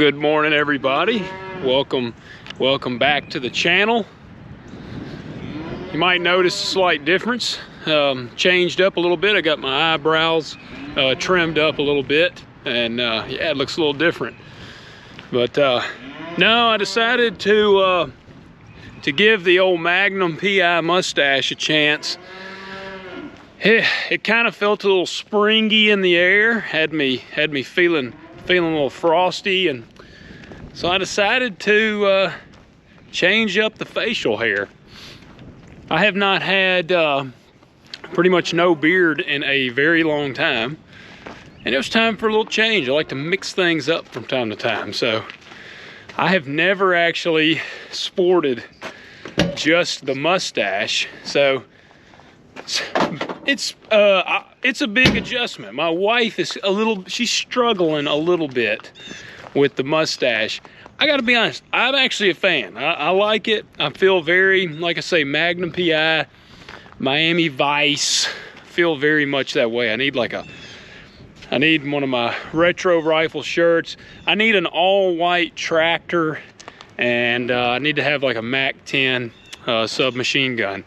Well, good morning, everybody. Welcome back to the channel. You might notice a slight difference. Changed up a little bit. I got my eyebrows trimmed up a little bit, and yeah, it looks a little different. But no, I decided to give the old Magnum PI mustache a chance. It kind of felt a little springy in the air, had me feeling a little frosty, and so I decided to change up the facial hair. I have not had pretty much no beard in a very long time, and it was time for a little change. I like to mix things up from time to time, so I have never actually sported just the mustache, so it's a big adjustment. My wife is she's struggling a little bit with the mustache. I gotta be honest, I'm actually a fan. I like it. I feel very, like I say, Magnum PI, Miami Vice, feel very much that way. I need one of my retro rifle shirts. I need an all-white tractor, and I need to have like a MAC-10 submachine gun,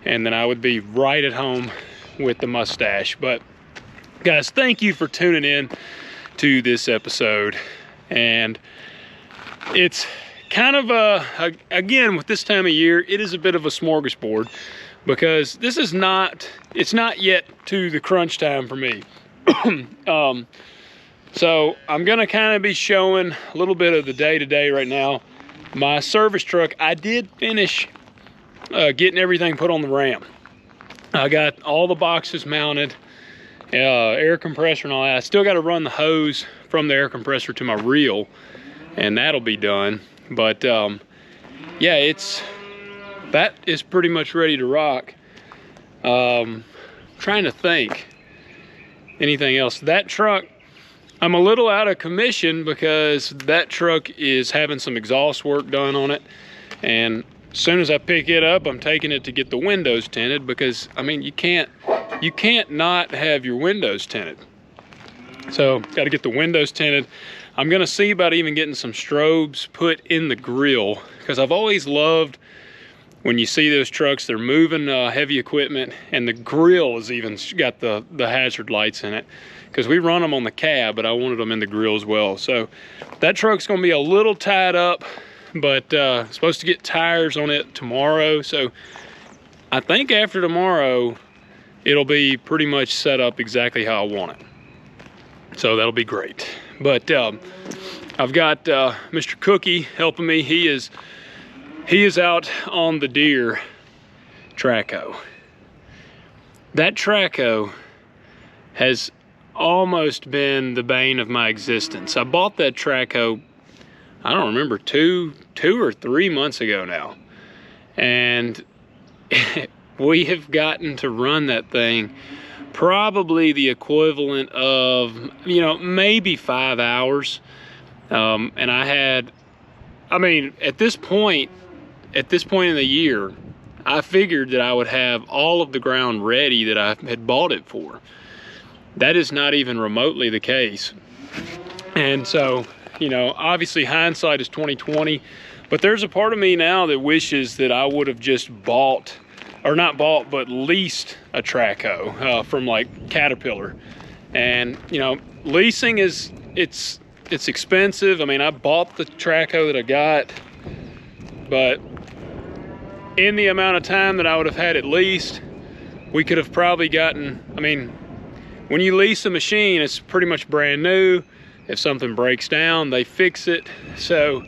and then I would be right at home with the mustache. But guys, thank you for tuning in to this episode. And it's kind of again, with this time of year, it is a bit of a smorgasbord, because this is it's not yet to the crunch time for me. So I'm gonna kind of be showing a little bit of the day-to-day right now. My service truck, I did finish getting everything put on the ram. I got all the boxes mounted, air compressor and all that. I still got to run the hose from the air compressor to my reel, and that'll be done. But yeah, that is pretty much ready to rock. Trying to think anything else. That truck, I'm a little out of commission because that truck is having some exhaust work done on it, and as soon as I pick it up, I'm taking it to get the windows tinted, because I mean, you can't not have your windows tinted. So got to get the windows tinted. I'm gonna see about even getting some strobes put in the grill, because I've always loved when you see those trucks, they're moving heavy equipment, and the grill has even got the hazard lights in it, because we run them on the cab, but I wanted them in the grill as well. So that truck's gonna be a little tied up, but supposed to get tires on it tomorrow. So I think after tomorrow, it'll be pretty much set up exactly how I want it. So that'll be great. But I've got Mr. Cookie helping me. He is out on the Deere Trackhoe. That Trackhoe has almost been the bane of my existence. I bought that Trackhoe, I don't remember, two or 3 months ago now, and we have gotten to run that thing probably the equivalent of, you know, maybe 5 hours. And I mean, at this point in the year, I figured that I would have all of the ground ready that I had bought it for. That is not even remotely the case. And so, you know, obviously hindsight is 20/20, but there's a part of me now that wishes that I would have just bought, or not bought, but leased a Trackhoe from like Caterpillar. And you know, leasing it's expensive. I mean, I bought the Trackhoe that I got, but in the amount of time that I would have had it leased, we could have probably gotten, I mean, when you lease a machine, it's pretty much brand new. If something breaks down, they fix it. So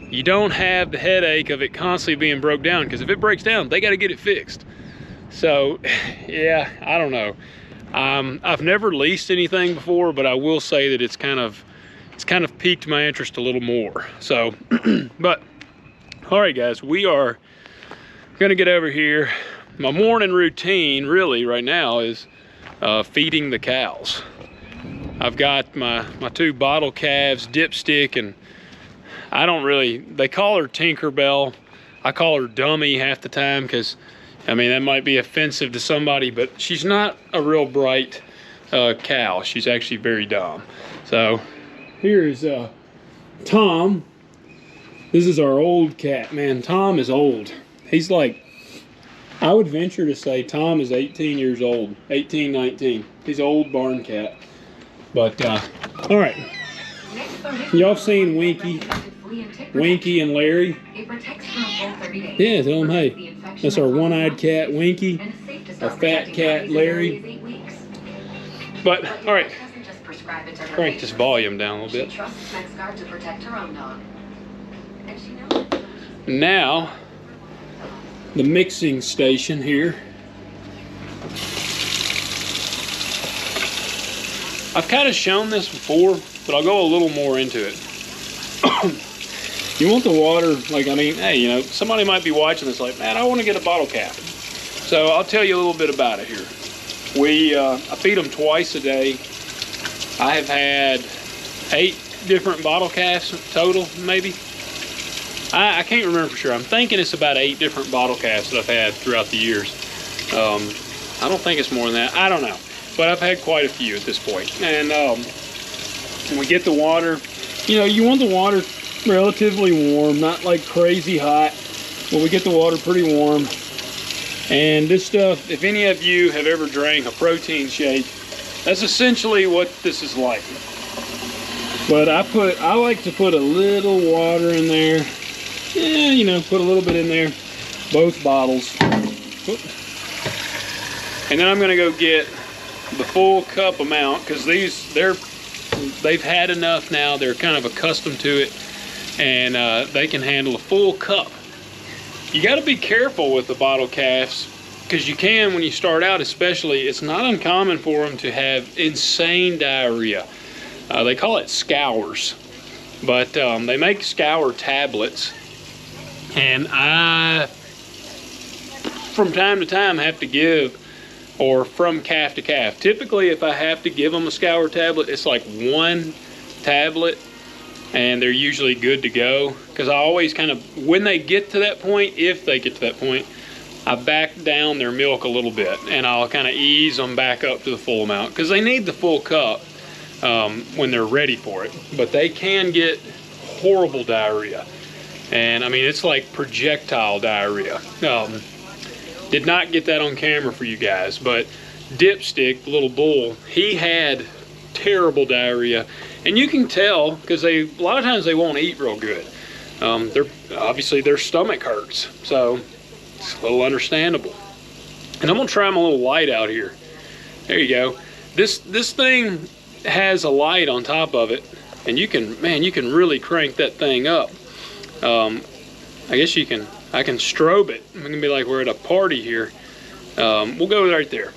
you don't have the headache of it constantly being broke down, because if it breaks down, they got to get it fixed. So yeah, I don't know. I've never leased anything before, but I will say that it's kind of piqued my interest a little more. So, but all right, guys, we are gonna get over here. My morning routine really right now is feeding the cows. I've got my 2 bottle calves, Dipstick, and they call her Tinkerbell. I call her Dummy half the time, because I mean, that might be offensive to somebody, but she's not a real bright cow. She's actually very dumb. So here's Tom, this is our old cat, man. Tom is old. He's like, I would venture to say Tom is 18 years old, 18, 19. He's an old barn cat. But, all right. Y'all seen Winky and Larry? Yeah, tell them, hey, that's our one-eyed cat, Winky, our fat cat, Larry. But, all right, crank this volume down a little bit. Now, the mixing station here. I've kind of shown this before, but I'll go a little more into it. You want the water, like, I mean, hey, you know, somebody might be watching this like, man, I want to get a bottle cap. So I'll tell you a little bit about it here. I feed them twice a day. I have had 8 different bottle caps total, maybe. I can't remember for sure. I'm thinking it's about 8 different bottle caps that I've had throughout the years. I don't think it's more than that. I don't know. But I've had quite a few at this point. And when we get the water, you know, you want the water relatively warm, not like crazy hot. But we get the water pretty warm. And this stuff, if any of you have ever drank a protein shake, that's essentially what this is like. But I like to put a little water in there. Yeah, you know, put a little bit in there, both bottles. And then I'm gonna go get the full cup amount, because they've had enough now. They're kind of accustomed to it, and they can handle a full cup. You got to be careful with the bottle calves, because you can, when you start out especially, it's not uncommon for them to have insane diarrhea. They call it scours, but they make scour tablets, and I, from time to time, have to give, or from calf to calf. Typically, if I have to give them a scour tablet, it's like 1 tablet, and they're usually good to go. Because I always kind of, when they get to that point, if they get to that point, I back down their milk a little bit, and I'll kind of ease them back up to the full amount, because they need the full cup when they're ready for it. But they can get horrible diarrhea, and I mean, it's like projectile diarrhea. Did not get that on camera for you guys, but Dipstick, the little bull, he had terrible diarrhea, and you can tell because a lot of times they won't eat real good. Obviously their stomach hurts, so it's a little understandable. And I'm gonna try them a little light out here. There you go. This thing has a light on top of it, and you can really crank that thing up. I guess I can strobe it. I'm gonna be like we're at a party here. We'll go right there.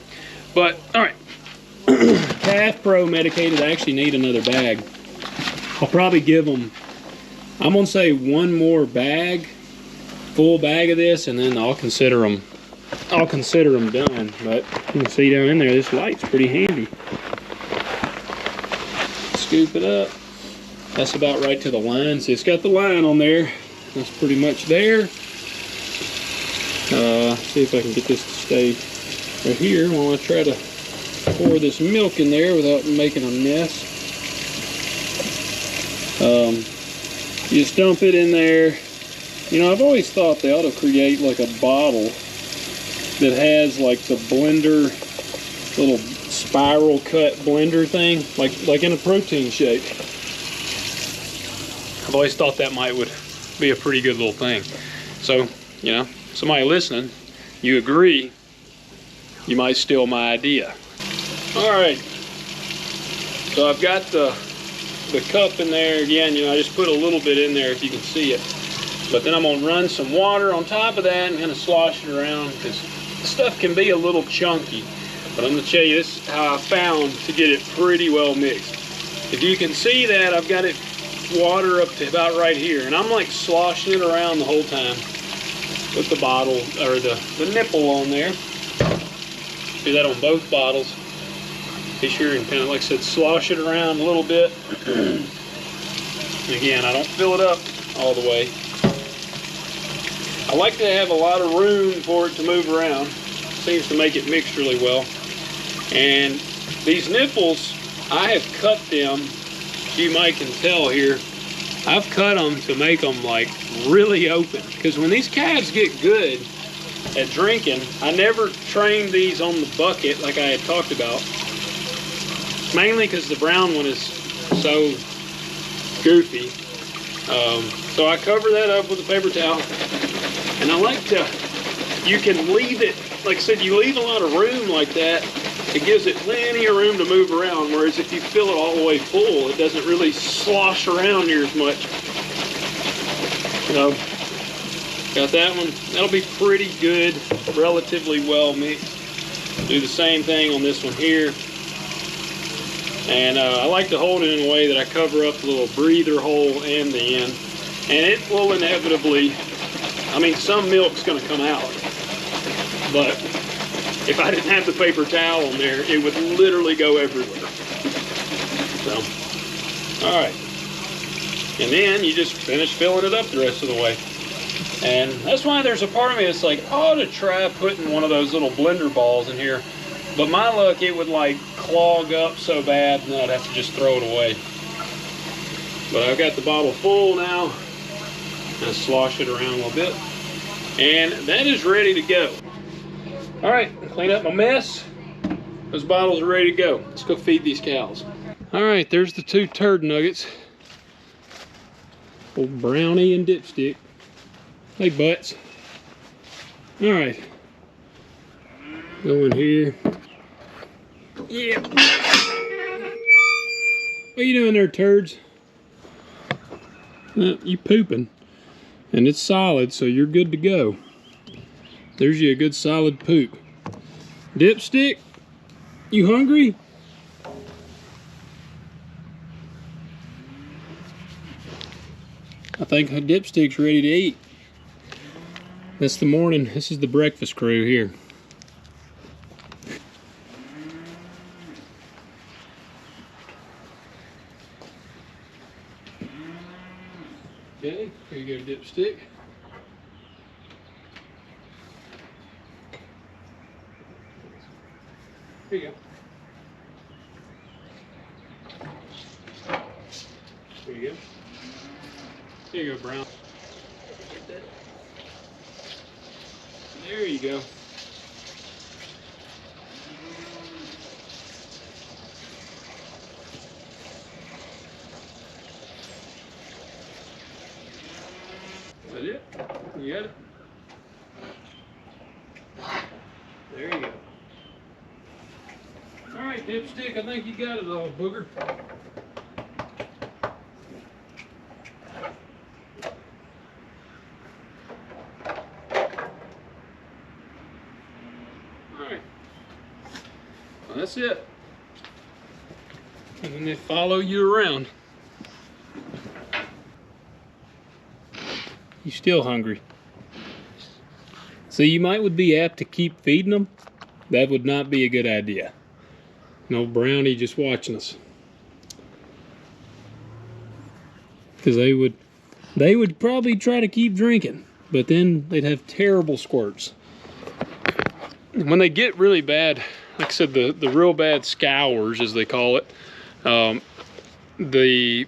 But all right, Calf Pro medicated. I actually need another bag. I'll probably give them, I'm gonna say 1 more bag, full bag of this, and then I'll consider them done. But you can see down in there, this light's pretty handy. Scoop it up. That's about right to the line. See, it's got the line on there. That's pretty much there. See if I can get this to stay right here while I try to pour this milk in there without making a mess. You just dump it in there. You know, I've always thought they ought to create like a bottle that has like the blender, little spiral cut blender thing, like in a protein shake. I've always thought that would be a pretty good little thing. So, you know, somebody listening, you agree, you might steal my idea. All right, so I've got the cup in there again. You know, I just put a little bit in there if you can see it, but then I'm gonna run some water on top of that and kind of slosh it around, because the stuff can be a little chunky. But I'm gonna tell you, this is how I found to get it pretty well mixed. If you can see that, I've got it water up to about right here, and I'm like sloshing it around the whole time with the bottle, or the nipple on there. Do that on both bottles. Be sure and kind of, like I said, slosh it around a little bit. Again, I don't fill it up all the way. I like to have a lot of room for it to move around. Seems to make it mix really well. And these nipples, I have cut them, you might can tell here, I've cut them to make them like really open, because when these calves get good at drinking, I never trained these on the bucket like I had talked about, mainly because the brown one is so goofy. So I cover that up with a paper towel, and I like to, you can leave it, like I said, you leave a lot of room like that, it gives it plenty of room to move around, whereas if you fill it all the way full, it doesn't really slosh around near as much. So, got that one. That'll be pretty good, relatively well mixed. Do the same thing on this one here. And I like to hold it in a way that I cover up the little breather hole and the end. And it will inevitably, I mean, some milk's gonna come out, but if I didn't have the paper towel on there, it would literally go everywhere. So, all right. And then you just finish filling it up the rest of the way. And that's why there's a part of me that's like, I ought to try putting one of those little blender balls in here. But my luck, it would like clog up so bad, and then I'd have to just throw it away. But I've got the bottle full now. I slosh it around a little bit. And that is ready to go. All right, clean up my mess. Those bottles are ready to go. Let's go feed these cows. All right, there's the 2 turd nuggets. Old Brownie and Dipstick. Hey, butts. All right. Go in here. Yeah. What are you doing there, turds? You pooping. And it's solid, so you're good to go. There's you a good solid poop. Dipstick, you hungry? I think Dipstick's ready to eat. That's the morning. This is the breakfast crew here. Okay, here you go, Dipstick. Here you go. Here you go. Here you go, Brown. There you go. Is that it? You got it? There you go. All right, Dipstick, I think you got it all, booger. That's it. And then they follow you around. You still hungry? So you would be apt to keep feeding them. That would not be a good idea. No Brownie just watching us. Because they would probably try to keep drinking, but then they'd have terrible squirts. When they get really bad, like I said, the real bad scours, as they call it, the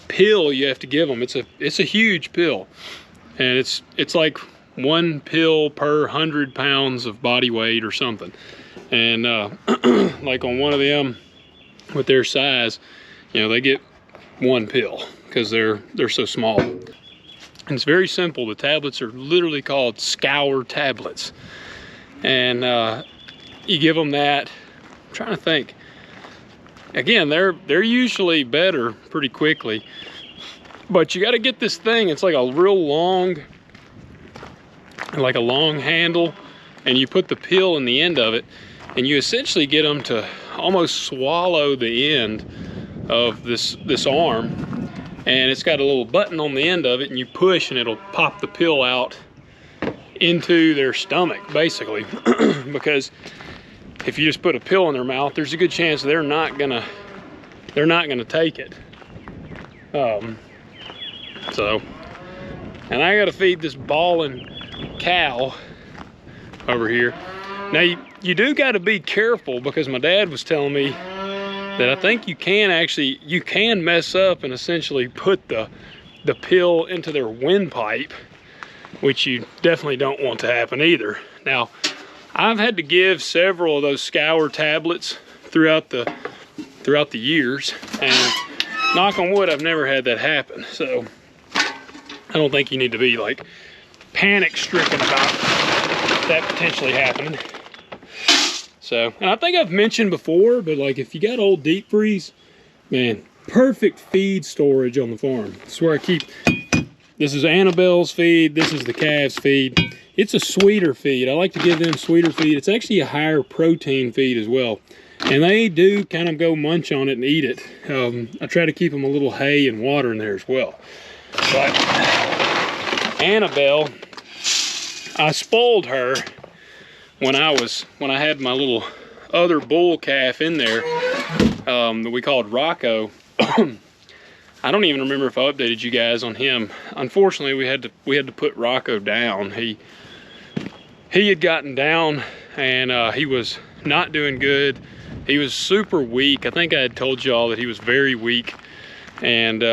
pill you have to give them, it's a huge pill, and it's like 1 pill per 100 pounds of body weight or something. And like on one of them with their size, you know, they get 1 pill because they're so small. And it's very simple. The tablets are literally called scour tablets, and you give them that. I'm trying to think. Again, they're usually better pretty quickly, but you got to get this thing. It's like a real long, like a long handle, and you put the pill in the end of it, and you essentially get them to almost swallow the end of this arm, and it's got a little button on the end of it, and you push and it'll pop the pill out into their stomach, basically. Because if you just put a pill in their mouth, there's a good chance they're not gonna take it. So, and I gotta feed this bawling cow over here. Now you do got to be careful, because my dad was telling me that I think you can mess up and essentially put the the pill into their windpipe, which you definitely don't want to happen either. Now, I've had to give several of those scour tablets throughout the years, and knock on wood, I've never had that happen. So I don't think you need to be like panic stricken about that potentially happening. So, and I think I've mentioned before, but like if you got old deep freeze, man, perfect feed storage on the farm. This is where I keep, this is Annabelle's feed, this is the calves feed. It's a sweeter feed. I like to give them sweeter feed. It's actually a higher protein feed as well. And they do kind of go munch on it and eat it. I try to keep them a little hay and water in there as well. But Annabelle, I spoiled her when I had my little other bull calf in there that we called Rocco. I don't even remember if I updated you guys on him. Unfortunately, we had to put Rocco down. He had gotten down, and he was not doing good. He was super weak. I think I had told y'all that he was very weak, and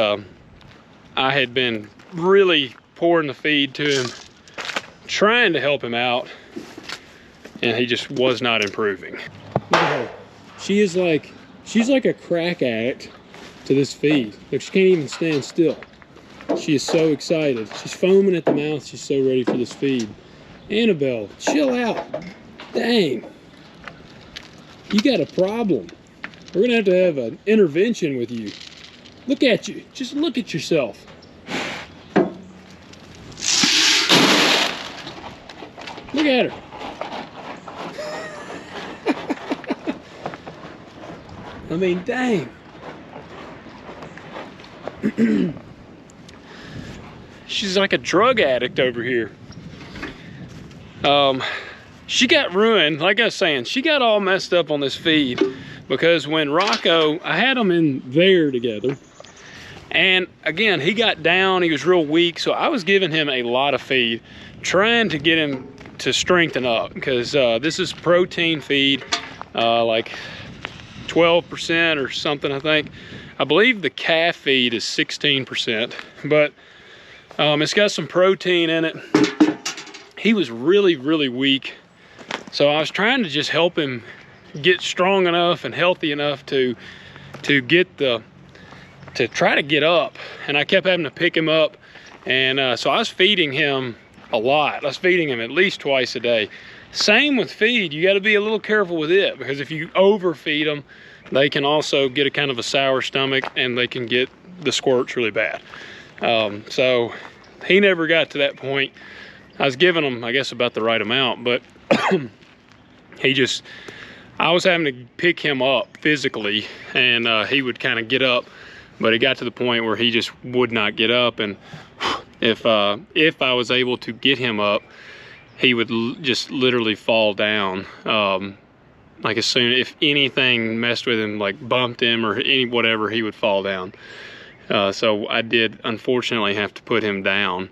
I had been really pouring the feed to him, trying to help him out, and he just was not improving. Look at her. She's like a crack addict to this feed. Like, she can't even stand still. She is so excited. She's foaming at the mouth. She's so ready for this feed. Annabelle, chill out. Dang. You got a problem. We're gonna have an intervention with you. Look at you. Just look at yourself. Look at her. I mean, dang. She's like a drug addict over here. She got ruined, like I was saying, she got all messed up on this feed because when Rocco, I had them in there together, and again, he got down, he was real weak, so I was giving him a lot of feed, trying to get him to strengthen up, because this is protein feed, like 12% or something, I think. I believe the calf feed is 16%, but it's got some protein in it. He was really, really weak. So I was trying to just help him get strong enough and healthy enough to try to get up. And I kept having to pick him up. And so I was feeding him a lot. I was feeding him at least twice a day. Same with feed, you gotta be a little careful with it, because if you overfeed them, they can also get a kind of a sour stomach, and they can get the squirts really bad. So he never got to that point. I was giving him, I guess, about the right amount, but I was having to pick him up physically, and he would kind of get up, but it got to the point where he just would not get up. And if I was able to get him up, he would just literally fall down. Like, as soon, if anything messed with him, like bumped him or whatever, he would fall down. So I did unfortunately have to put him down.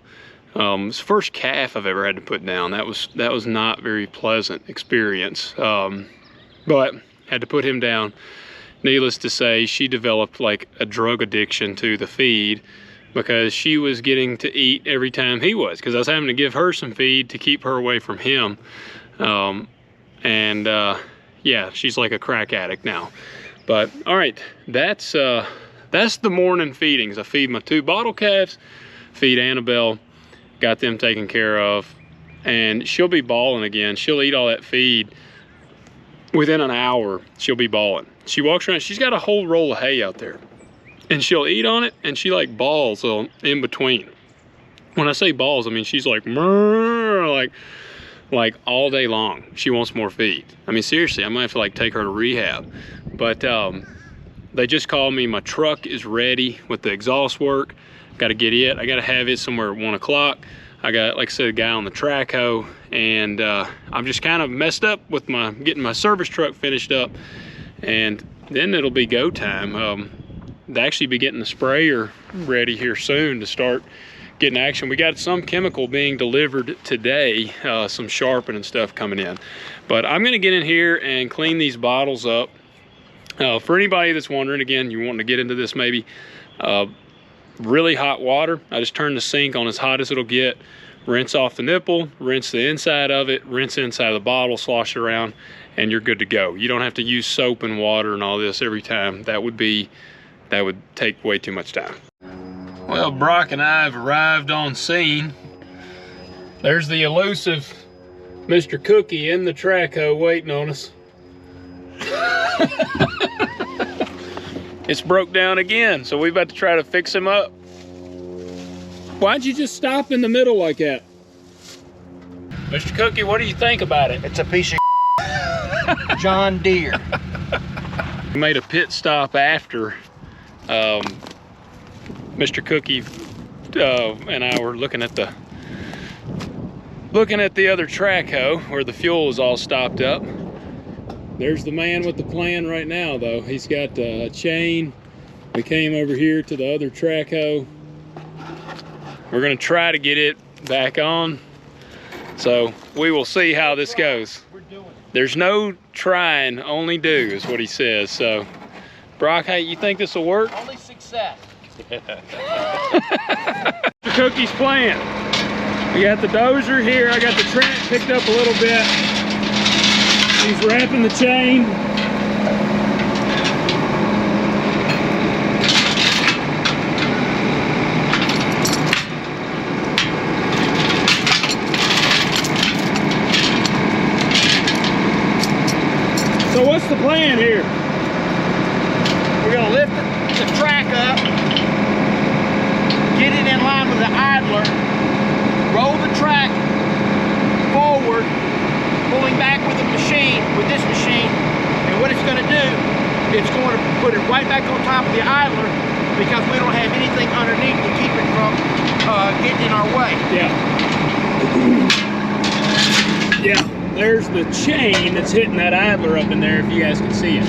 It's the first calf I've ever had to put down. That was not very pleasant experience. But had to put him down. Needless to say, she developed like a drug addiction to the feed, because she was getting to eat every time he was, because I was having to give her some feed to keep her away from him. Yeah, she's like a crack addict now. But all right, that's the morning feedings. I feed my 2 bottle calves, feed Annabelle, got them taken care of, and she'll be balling again. She'll eat all that feed. Within an hour, she'll be balling. She walks around, she's got a whole roll of hay out there, and she'll eat on it, and she like balls in between. When I say balls, I mean she's like, like all day long. She wants more feed. I mean, seriously, I might have to like take her to rehab. But they just called me. My truck is ready with the exhaust work. Got to get it. I got to have it somewhere at 1 o'clock. I got, like I said, a guy on the Trackhoe, and I'm just kind of messed up with getting my service truck finished up, and then it'll be go time. They'll actually be getting the sprayer ready here soon to start getting action. We got some chemical being delivered today, some sharpening and stuff coming in. But I'm gonna get in here and clean these bottles up. For anybody that's wondering, again, you want to get into this maybe, really hot water. I just turn the sink on as hot as it'll get, rinse off the nipple, rinse the inside of it, rinse inside of the bottle, slosh it around, and you're good to go. You don't have to use soap and water and all this every time. That would take way too much time. Well, Brock and I have arrived on scene. There's the elusive Mr. Cookie in the Trackhoe waiting on us. It's broke down again, so we're about to try to fix him up. Why'd you just stop in the middle like that? Mr. Cookie, what do you think about it? It's a piece of John Deere. We made a pit stop after Mr. Cookie and I were looking at the other Trackhoe where the fuel was all stopped up. There's the man with the plan right now, though. He's got a chain. We came over here to the other Trackhoe. We're gonna try to get it back on. So we will see how this goes. There's no trying, only do is what he says. So, Brock, hey, you think this will work? Only success. The Cookie's plan. We got the dozer here. I got the track picked up a little bit. He's wrapping the chain. So what's the plan here? We're gonna lift the track up, get it in line with the idler, roll the track forward, pulling back with this machine, and what it's going to do, it's going to put it right back on top of the idler because we don't have anything underneath to keep it from getting in our way. Yeah. Yeah, there's the chain that's hitting that idler up in there if you guys can see it.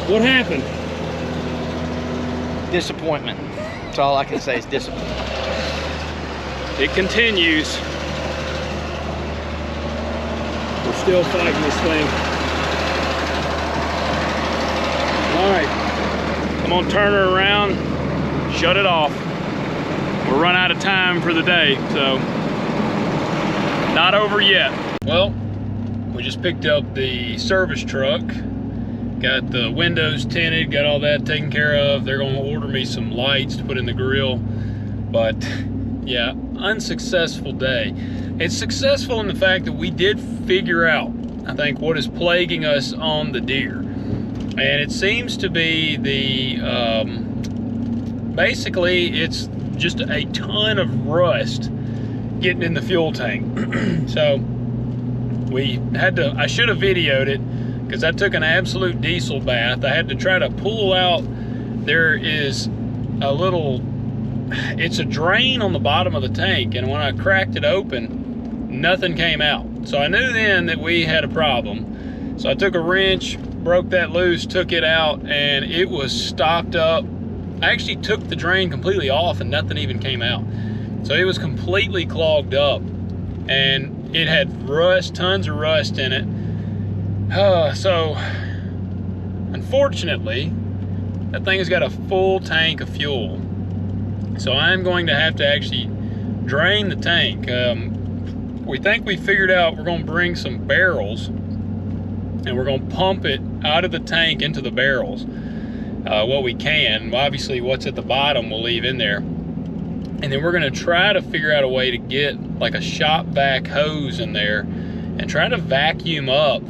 What happened? Disappointment. That's all I can say is disappointment. It continues. We're still fighting this thing. All right, I'm gonna turn her around, shut it off. We'll run out of time for the day, so not over yet. Well, we just picked up the service truck. Got the windows tinted, got all that taken care of. They're gonna order me some lights to put in the grill. But yeah, unsuccessful day. It's successful in the fact that we did figure out, I think, what is plaguing us on the Deere. And it seems to be the, basically it's just a ton of rust getting in the fuel tank. So we had to, I should have videoed it, because I took an absolute diesel bath. I had to try to pull out, there is a little, it's a drain on the bottom of the tank, and when I cracked it open, nothing came out. So I knew then that we had a problem. So I took a wrench, broke that loose, took it out, and it was stopped up. I actually took the drain completely off and nothing even came out. So it was completely clogged up, and it had rust, tons of rust in it. So unfortunately, that thing has got a full tank of fuel. So I'm going to have to actually drain the tank. We think we figured out we're going to bring some barrels and we're going to pump it out of the tank into the barrels. What we can. Obviously what's at the bottom we'll leave in there. And then we're going to try to figure out a way to get like a shop vac hose in there and try to vacuum up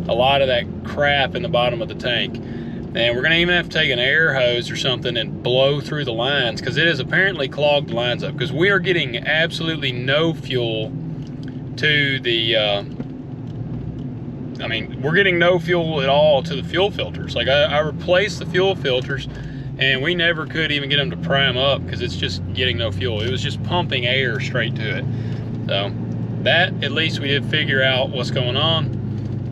a lot of that crap in the bottom of the tank. And we're gonna even have to take an air hose or something and blow through the lines, because it has apparently clogged the lines up, because we are getting absolutely no fuel to the, I mean, we're getting no fuel at all to the fuel filters. Like I replaced the fuel filters and we never could even get them to prime up because it's just getting no fuel. It was just pumping air straight to it. So that, at least we did figure out what's going on.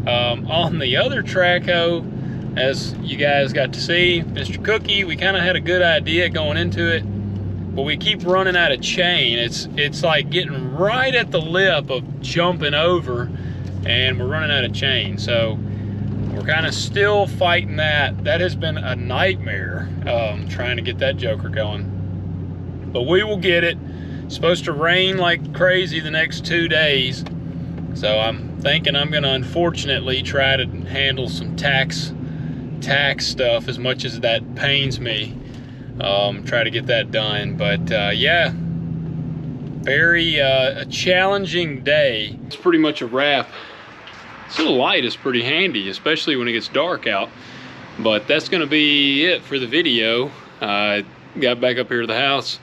On the other Trackhoe, as you guys got to see, Mr. Cookie, we kind of had a good idea going into it, but we keep running out of chain. It's like getting right at the lip of jumping over, and we're running out of chain. So we're kind of still fighting that. That has been a nightmare, trying to get that joker going. But we will get it. It's supposed to rain like crazy the next 2 days. So I'm thinking I'm gonna unfortunately try to handle some tax stuff, as much as that pains me. Try to get that done. But yeah, very a challenging day. It's pretty much a wrap. This little light is pretty handy, especially when it gets dark out. But that's gonna be it for the video. Got back up here to the house,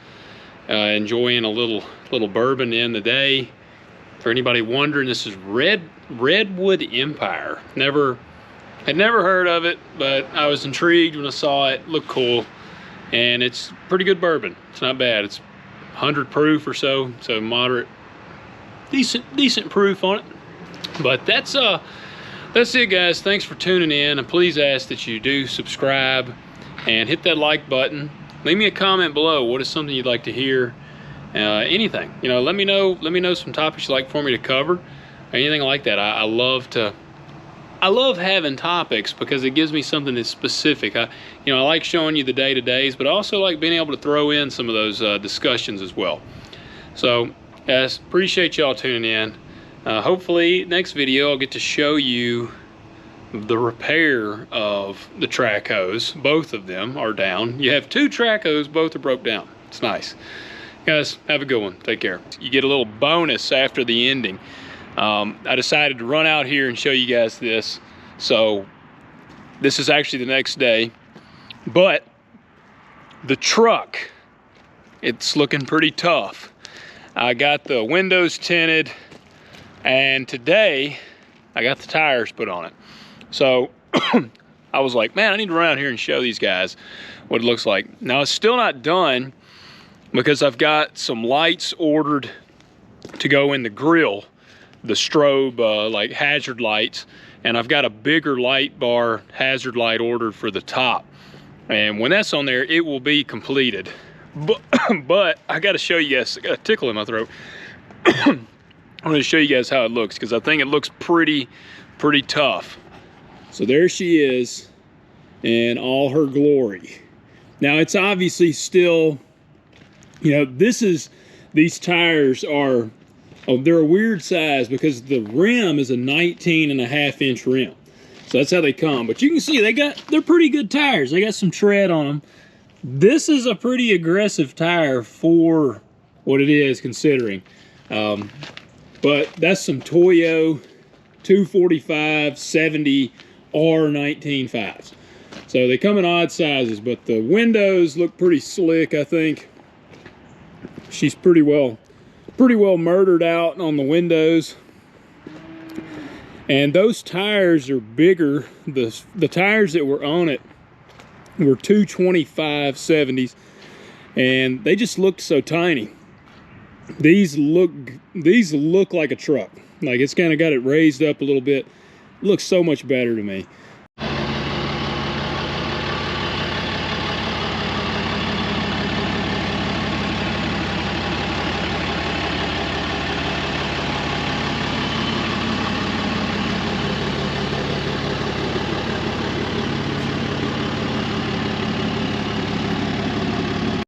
enjoying a little bourbon in the day. For anybody wondering, this is Redwood Empire. Had never heard of it, but I was intrigued when I saw it. Looked cool, and it's pretty good bourbon. It's not bad. It's 100 proof or so, so moderate, decent proof on it. But that's it, guys. Thanks for tuning in, and please ask that you do subscribe and hit that like button. Leave me a comment below. What is something you'd like to hear? Anything, you know, let me know some topics you'd like for me to cover, anything like that. I love having topics because it gives me something that's specific. I like showing you the day-to-days, but I also like being able to throw in some of those discussions as well. So guys, appreciate y'all tuning in. Hopefully next video I'll get to show you the repair of the Trackhoes. Both of them are down. You have 2 Trackhoes, both are broke down. It's nice. Guys, have a good one. Take care. You get a little bonus after the ending. I decided to run out here and show you guys this. So this is actually the next day, but the truck, it's looking pretty tough. I got the windows tinted, and today I got the tires put on it. So I was like, man, I need to run out here and show these guys what it looks like. Now it's still not done, because I've got some lights ordered to go in the grill, the strobe like hazard lights, and I've got a bigger light bar hazard light ordered for the top. And when that's on there, it will be completed. But I got to show you guys, I got a tickle in my throat. I'm going to show you guys how it looks, because I think it looks pretty tough. So there she is in all her glory. Now it's obviously still, you know, these tires are, they're a weird size because the rim is a 19.5-inch rim. So that's how they come. But you can see they're pretty good tires. They got some tread on them. This is a pretty aggressive tire for what it is, considering. But that's some Toyo 245/70 R19.5s. So they come in odd sizes, but the windows look pretty slick, I think. She's pretty well murdered out on the windows. And those tires are bigger. The tires that were on it were 225/70s, and they just looked so tiny. These look like a truck. Like, it's kind of got it raised up a little bit. It looks so much better to me.